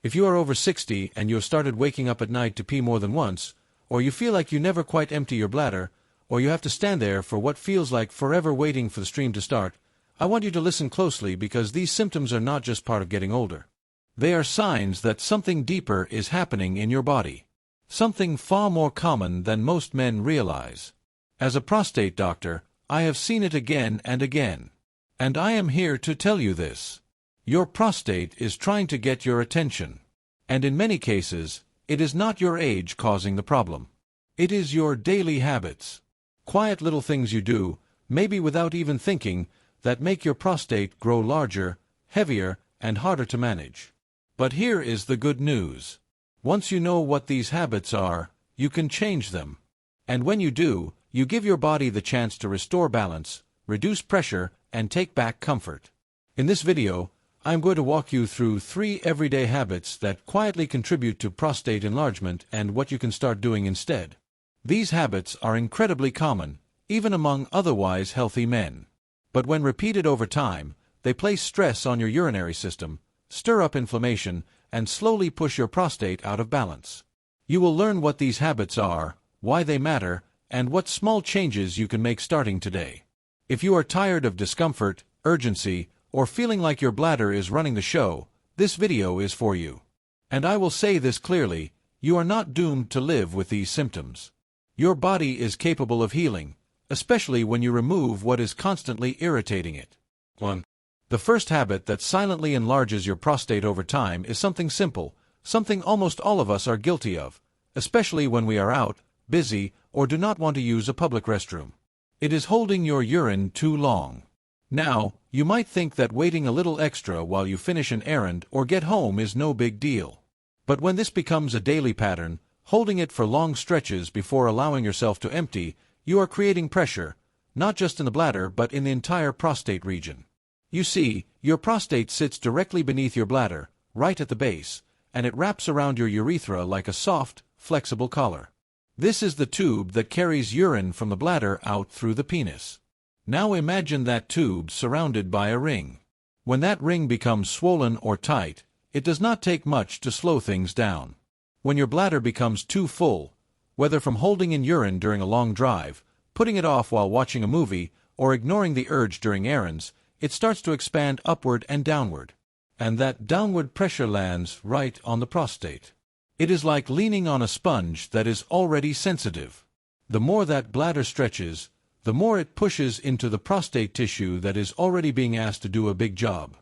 If you are over 60 and you have started waking up at night to pee more than once, or you feel like you never quite empty your bladder, or you have to stand there for what feels like forever waiting for the stream to start, I want you to listen closely because these symptoms are not just part of getting older. They are signs that something deeper is happening in your body. Something far more common than most men realize. As a prostate doctor, I have seen it again and again. And I am here to tell you this. Your prostate is trying to get your attention. And in many cases, it is not your age causing the problem. It is your daily habits. Quiet little things you do, maybe without even thinking, that make your prostate grow larger, heavier, and harder to manage. But here is the good news. Once you know what these habits are, you can change them. And when you do, you give your body the chance to restore balance, reduce pressure, and take back comfort. In this video, I'm going to walk you through 3 everyday habits that quietly contribute to prostate enlargement and what you can start doing instead. These habits are incredibly common, even among otherwise healthy men. But when repeated over time, they place stress on your urinary system, stir up inflammation, and slowly push your prostate out of balance. You will learn what these habits are, why they matter, and what small changes you can make starting today. If you are tired of discomfort, urgency, or feeling like your bladder is running the show, this video is for you. And I will say this clearly, you are not doomed to live with these symptoms. Your body is capable of healing, especially when you remove what is constantly irritating it. 1. The first habit that silently enlarges your prostate over time is something simple, something almost all of us are guilty of, especially when we are out, busy, or do not want to use a public restroom. It is holding your urine too long. Now, you might think that waiting a little extra while you finish an errand or get home is no big deal. But when this becomes a daily pattern, holding it for long stretches before allowing yourself to empty, you are creating pressure, not just in the bladder but in the entire prostate region. You see, your prostate sits directly beneath your bladder, right at the base, and it wraps around your urethra like a soft, flexible collar. This is the tube that carries urine from the bladder out through the penis. Now imagine that tube surrounded by a ring. When that ring becomes swollen or tight, it does not take much to slow things down. When your bladder becomes too full, whether from holding in urine during a long drive, putting it off while watching a movie, or ignoring the urge during errands, it starts to expand upward and downward. And that downward pressure lands right on the prostate. It is like leaning on a sponge that is already sensitive. The more that bladder stretches, the more it pushes into the prostate tissue that is already being asked to do a big job.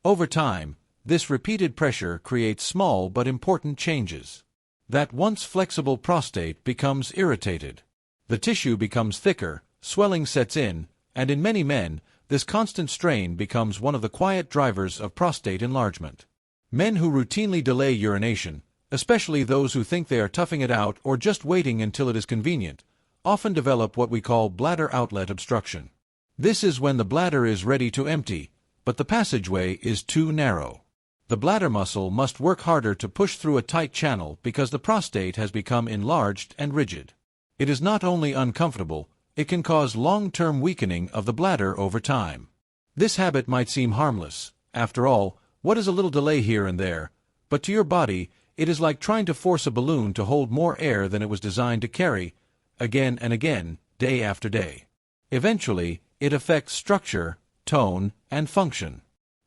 Over time, this repeated pressure creates small but important changes. That once flexible prostate becomes irritated. The tissue becomes thicker, swelling sets in, and in many men, this constant strain becomes one of the quiet drivers of prostate enlargement. Men who routinely delay urination, especially those who think they are toughing it out or just waiting until it is convenient, often develop what we call bladder outlet obstruction. This is when the bladder is ready to empty, but the passageway is too narrow. The bladder muscle must work harder to push through a tight channel because the prostate has become enlarged and rigid. It is not only uncomfortable, it can cause long-term weakening of the bladder over time. This habit might seem harmless. After all, what is a little delay here and there? But to your body, it is like trying to force a balloon to hold more air than it was designed to carry, again and again, day after day. Eventually, it affects structure, tone, and function.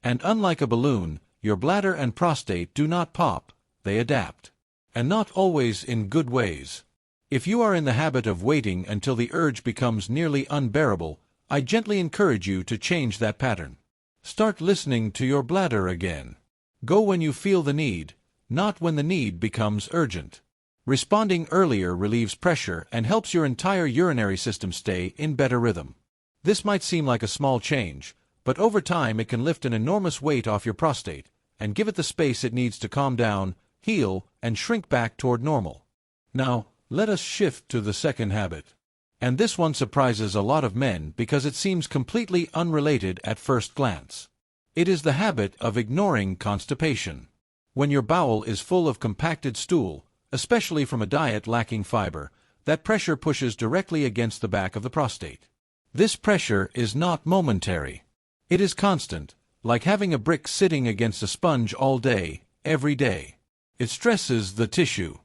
And unlike a balloon, your bladder and prostate do not pop, they adapt. And not always in good ways. If you are in the habit of waiting until the urge becomes nearly unbearable, I gently encourage you to change that pattern. Start listening to your bladder again. Go when you feel the need, not when the need becomes urgent. Responding earlier relieves pressure and helps your entire urinary system stay in better rhythm. This might seem like a small change, but over time it can lift an enormous weight off your prostate and give it the space it needs to calm down, heal, and shrink back toward normal. Now, let us shift to the second habit. And this one surprises a lot of men because it seems completely unrelated at first glance. It is the habit of ignoring constipation. When your bowel is full of compacted stool, especially from a diet lacking fiber, that pressure pushes directly against the back of the prostate. This pressure is not momentary. It is constant, like having a brick sitting against a sponge all day, every day. It stresses the tissue.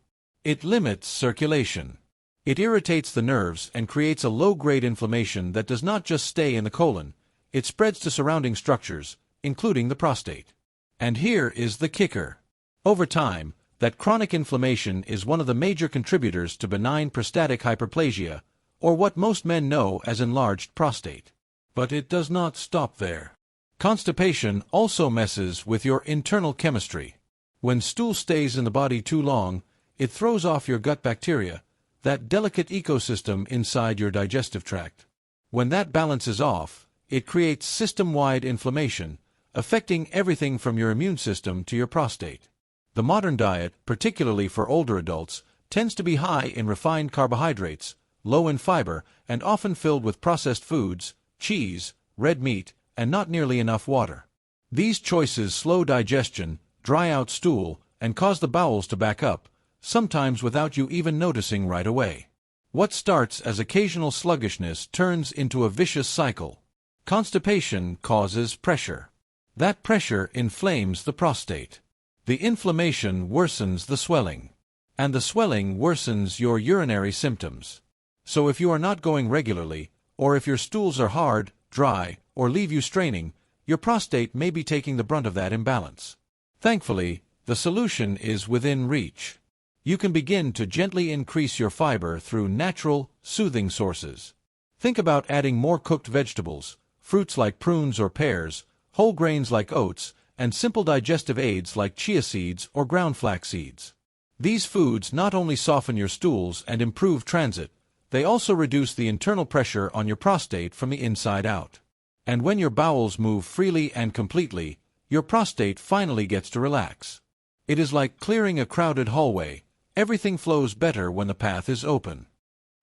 It limits circulation. It irritates the nerves and creates a low-grade inflammation that does not just stay in the colon, it spreads to surrounding structures, including the prostate. And here is the kicker. Over time, that chronic inflammation is one of the major contributors to benign prostatic hyperplasia, or what most men know as enlarged prostate. But it does not stop there. Constipation also messes with your internal chemistry. When stool stays in the body too long, it throws off your gut bacteria, that delicate ecosystem inside your digestive tract. When that balance is off, it creates system-wide inflammation, affecting everything from your immune system to your prostate. The modern diet, particularly for older adults, tends to be high in refined carbohydrates, low in fiber, and often filled with processed foods, cheese, red meat, and not nearly enough water. These choices slow digestion, dry out stool, and cause the bowels to back up, sometimes without you even noticing right away. What starts as occasional sluggishness turns into a vicious cycle. Constipation causes pressure. That pressure inflames the prostate. The inflammation worsens the swelling. And the swelling worsens your urinary symptoms. So if you are not going regularly, or if your stools are hard, dry, or leave you straining, your prostate may be taking the brunt of that imbalance. Thankfully, the solution is within reach. You can begin to gently increase your fiber through natural, soothing sources. Think about adding more cooked vegetables, fruits like prunes or pears, whole grains like oats, and simple digestive aids like chia seeds or ground flax seeds. These foods not only soften your stools and improve transit, they also reduce the internal pressure on your prostate from the inside out. And when your bowels move freely and completely, your prostate finally gets to relax. It is like clearing a crowded hallway. Everything flows better when the path is open.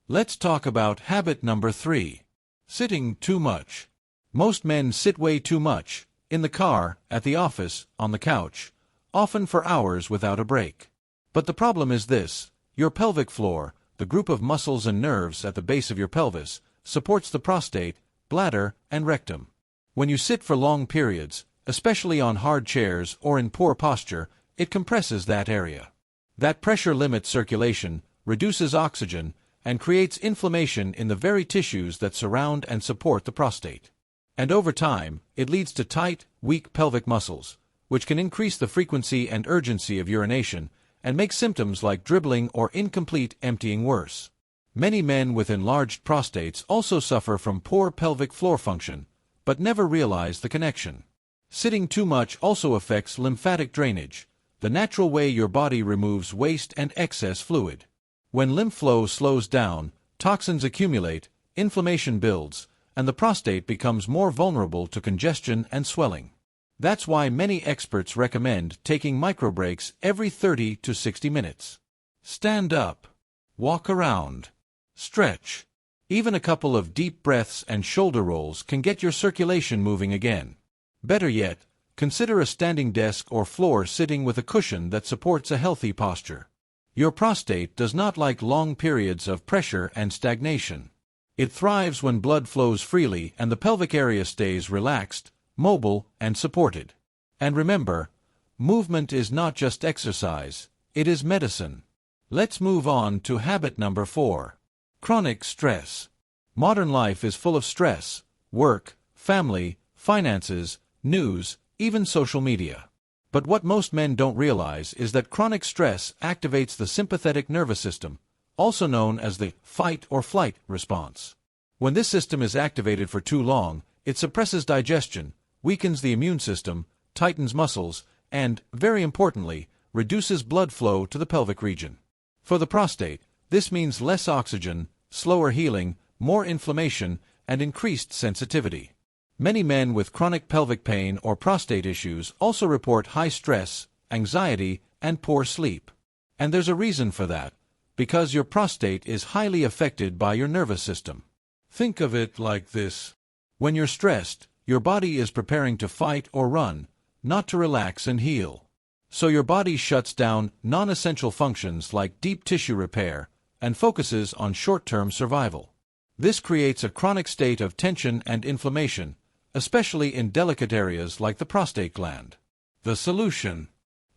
Let's talk about habit number 3. Sitting too much. Most men sit way too much, in the car, at the office, on the couch, often for hours without a break. But the problem is this: your pelvic floor, the group of muscles and nerves at the base of your pelvis, supports the prostate, bladder, and rectum. When you sit for long periods, especially on hard chairs or in poor posture, it compresses that area. That pressure limits circulation, reduces oxygen, and creates inflammation in the very tissues that surround and support the prostate. And over time, it leads to tight, weak pelvic muscles, which can increase the frequency and urgency of urination and make symptoms like dribbling or incomplete emptying worse. Many men with enlarged prostates also suffer from poor pelvic floor function, but never realize the connection. Sitting too much also affects lymphatic drainage, the natural way your body removes waste and excess fluid. When lymph flow slows down, toxins accumulate, inflammation builds, and the prostate becomes more vulnerable to congestion and swelling. That's why many experts recommend taking micro breaks every 30 to 60 minutes. Stand up. Walk around. Stretch. Even a couple of deep breaths and shoulder rolls can get your circulation moving again. Better yet, consider a standing desk or floor sitting with a cushion that supports a healthy posture. Your prostate does not like long periods of pressure and stagnation. It thrives when blood flows freely and the pelvic area stays relaxed, mobile, and supported. And remember, movement is not just exercise, it is medicine. Let's move on to habit number 4. Chronic stress. Modern life is full of stress: work, family, finances, news, even social media. But what most men don't realize is that chronic stress activates the sympathetic nervous system, also known as the fight or flight response. When this system is activated for too long, it suppresses digestion, weakens the immune system, tightens muscles, and, very importantly, reduces blood flow to the pelvic region. For the prostate, this means less oxygen, slower healing, more inflammation, and increased sensitivity. Many men with chronic pelvic pain or prostate issues also report high stress, anxiety, and poor sleep. And there's a reason for that, because your prostate is highly affected by your nervous system. Think of it like this. When you're stressed, your body is preparing to fight or run, not to relax and heal. So your body shuts down non-essential functions like deep tissue repair and focuses on short-term survival. This creates a chronic state of tension and inflammation, especially in delicate areas like the prostate gland. The solution: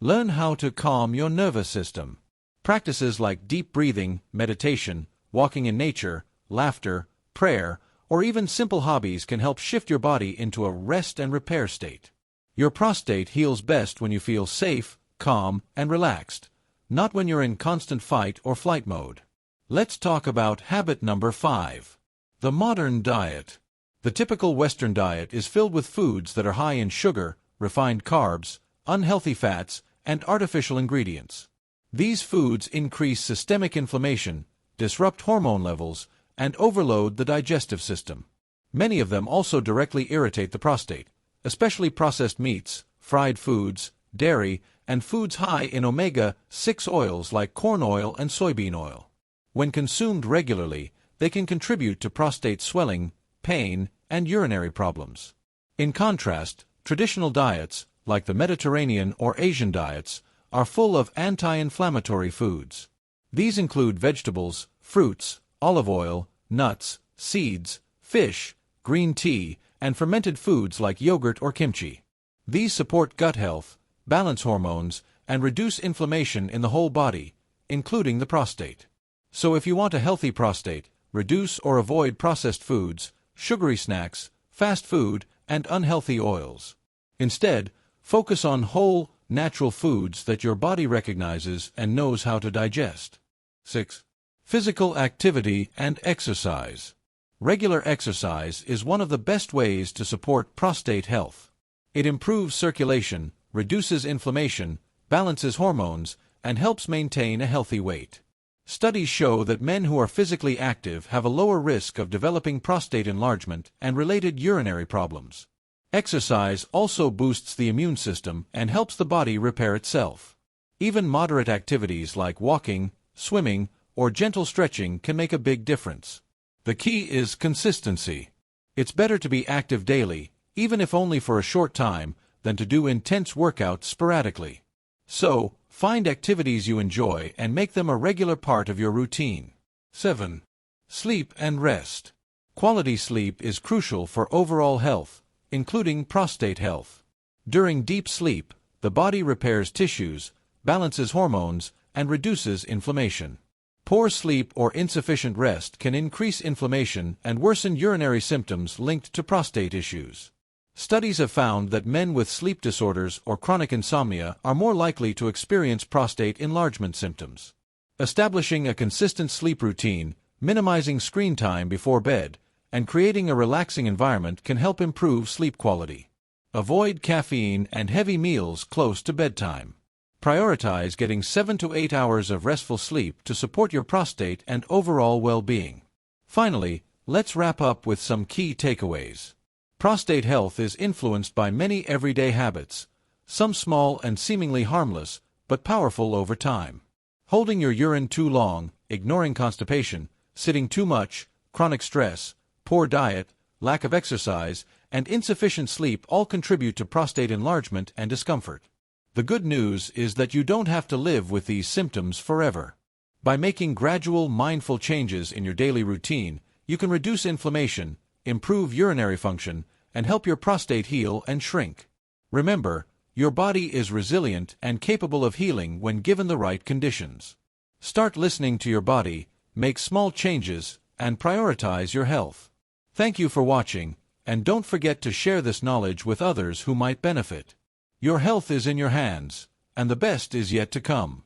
Learn how to calm your nervous system. Practices like deep breathing, meditation, walking in nature, laughter, prayer, or even simple hobbies can help shift your body into a rest and repair state. Your prostate heals best when you feel safe, calm, and relaxed, not when you're in constant fight or flight mode. Let's talk about habit number 5. The modern diet. The typical Western diet is filled with foods that are high in sugar, refined carbs, unhealthy fats, and artificial ingredients. These foods increase systemic inflammation, disrupt hormone levels, and overload the digestive system. Many of them also directly irritate the prostate, especially processed meats, fried foods, dairy, and foods high in omega-6 oils like corn oil and soybean oil. When consumed regularly, they can contribute to prostate swelling, pain, and urinary problems. In contrast, traditional diets, like the Mediterranean or Asian diets, are full of anti-inflammatory foods. These include vegetables, fruits, olive oil, nuts, seeds, fish, green tea, and fermented foods like yogurt or kimchi. These support gut health, balance hormones, and reduce inflammation in the whole body, including the prostate. So if you want a healthy prostate, reduce or avoid processed foods, sugary snacks, fast food, and unhealthy oils. Instead, focus on whole, natural foods that your body recognizes and knows how to digest. 6. Physical activity and exercise. Regular exercise is one of the best ways to support prostate health. It improves circulation, reduces inflammation, balances hormones, and helps maintain a healthy weight. Studies show that men who are physically active have a lower risk of developing prostate enlargement and related urinary problems. Exercise also boosts the immune system and helps the body repair itself. Even moderate activities like walking, swimming, or gentle stretching can make a big difference. The key is consistency. It's better to be active daily, even if only for a short time, than to do intense workouts sporadically. So, find activities you enjoy and make them a regular part of your routine. 7. Sleep and rest. Quality sleep is crucial for overall health, including prostate health. During deep sleep, the body repairs tissues, balances hormones, and reduces inflammation. Poor sleep or insufficient rest can increase inflammation and worsen urinary symptoms linked to prostate issues. Studies have found that men with sleep disorders or chronic insomnia are more likely to experience prostate enlargement symptoms. Establishing a consistent sleep routine, minimizing screen time before bed, and creating a relaxing environment can help improve sleep quality. Avoid caffeine and heavy meals close to bedtime. Prioritize getting 7 to 8 hours of restful sleep to support your prostate and overall well-being. Finally, let's wrap up with some key takeaways. Prostate health is influenced by many everyday habits, some small and seemingly harmless, but powerful over time. Holding your urine too long, ignoring constipation, sitting too much, chronic stress, poor diet, lack of exercise, and insufficient sleep all contribute to prostate enlargement and discomfort. The good news is that you don't have to live with these symptoms forever. By making gradual, mindful changes in your daily routine, you can reduce inflammation, improve urinary function, and help your prostate heal and shrink. Remember, your body is resilient and capable of healing when given the right conditions. Start listening to your body, make small changes, and prioritize your health. Thank you for watching, and don't forget to share this knowledge with others who might benefit. Your health is in your hands, and the best is yet to come.